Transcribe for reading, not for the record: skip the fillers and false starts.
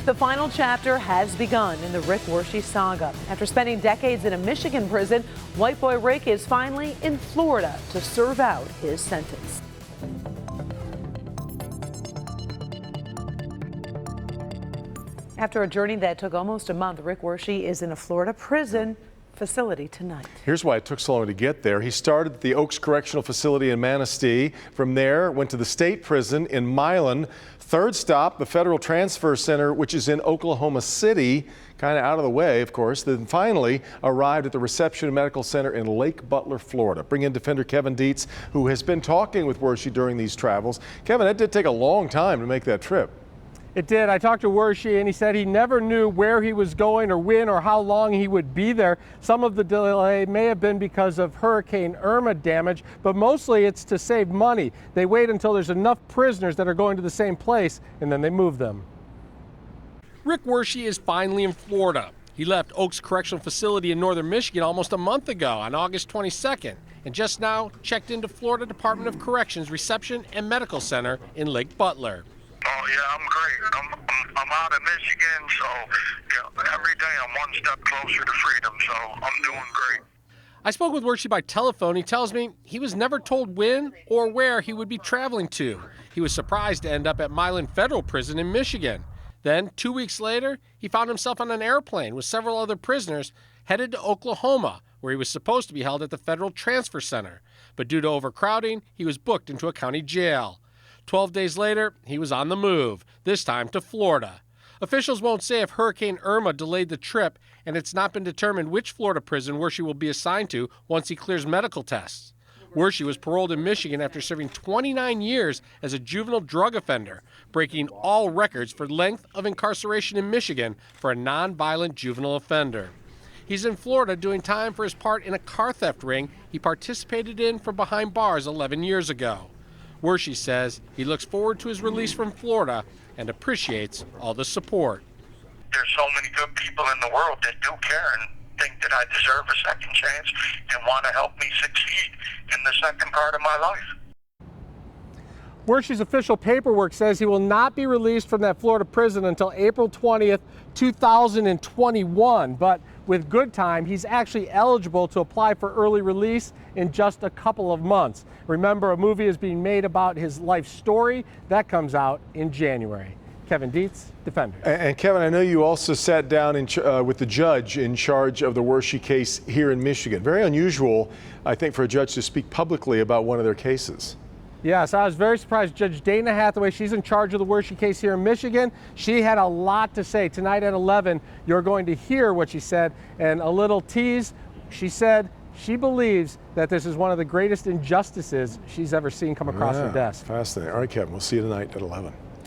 The final chapter has begun in the Rick Wershe saga. After spending decades in a Michigan prison, white boy Rick is finally in Florida to serve out his sentence. After a journey that took almost a month, Rick Wershe is in a Florida prison facility tonight. Here's why it took so long to get there. He started at the Oaks Correctional Facility in Manistee. From there, went to the state prison in Milan. Third stop, the Federal Transfer Center, which is in Oklahoma City, kind of out of the way, of course. Then finally arrived at the Reception Medical Center in Lake Butler, Florida. Bring in defender Kevin Dietz, who has been talking with Wershe during these travels. Kevin, that did take a long time to make that trip. It did. I talked to Wershe and he said he never knew where he was going or when or how long he would be there. Some of the delay may have been because of Hurricane Irma damage, but mostly it's to save money. They wait until there's enough prisoners that are going to the same place and then they move them. Rick Wershe is finally in Florida. He left Oaks Correctional Facility in northern Michigan almost a month ago on August 22nd and just now checked into Florida Department of Corrections Reception and Medical Center in Lake Butler. Oh yeah, I'm great. I'm out of Michigan, so yeah, every day I'm one step closer to freedom, so I'm doing great. I spoke with Wershe by telephone. He tells me he was never told when or where he would be traveling to. He was surprised to end up at Milan Federal Prison in Michigan. Then, 2 weeks later, he found himself on an airplane with several other prisoners headed to Oklahoma, where he was supposed to be held at the Federal Transfer Center. But due to overcrowding, he was booked into a county jail. 12 days later, he was on the move, this time to Florida. Officials won't say if Hurricane Irma delayed the trip, and it's not been determined which Florida prison Wershe will be assigned to once he clears medical tests. Wershe was paroled in Michigan after serving 29 years as a juvenile drug offender, breaking all records for length of incarceration in Michigan for a nonviolent juvenile offender. He's in Florida doing time for his part in a car theft ring he participated in from behind bars 11 years ago. Wershe says he looks forward to his release from Florida and appreciates all the support. There's so many good people in the world that do care and think that I deserve a second chance and want to help me succeed in the second part of my life. Wershe's official paperwork says he will not be released from that Florida prison until April 20th, 2021. But with good time, he's actually eligible to apply for early release in just a couple of months. Remember, a movie is being made about his life story. That comes out in January. Kevin Dietz, Defender. And Kevin, I know you also sat down with the judge in charge of the Wershe case here in Michigan. Very unusual, I think, for a judge to speak publicly about one of their cases. Yes, I was very surprised. Judge Dana Hathaway, she's in charge of the Wershe case here in Michigan. She had a lot to say. Tonight at 11, you're going to hear what she said. And a little tease, she said she believes that this is one of the greatest injustices she's ever seen come across her desk. Fascinating. All right, Kevin, we'll see you tonight at 11.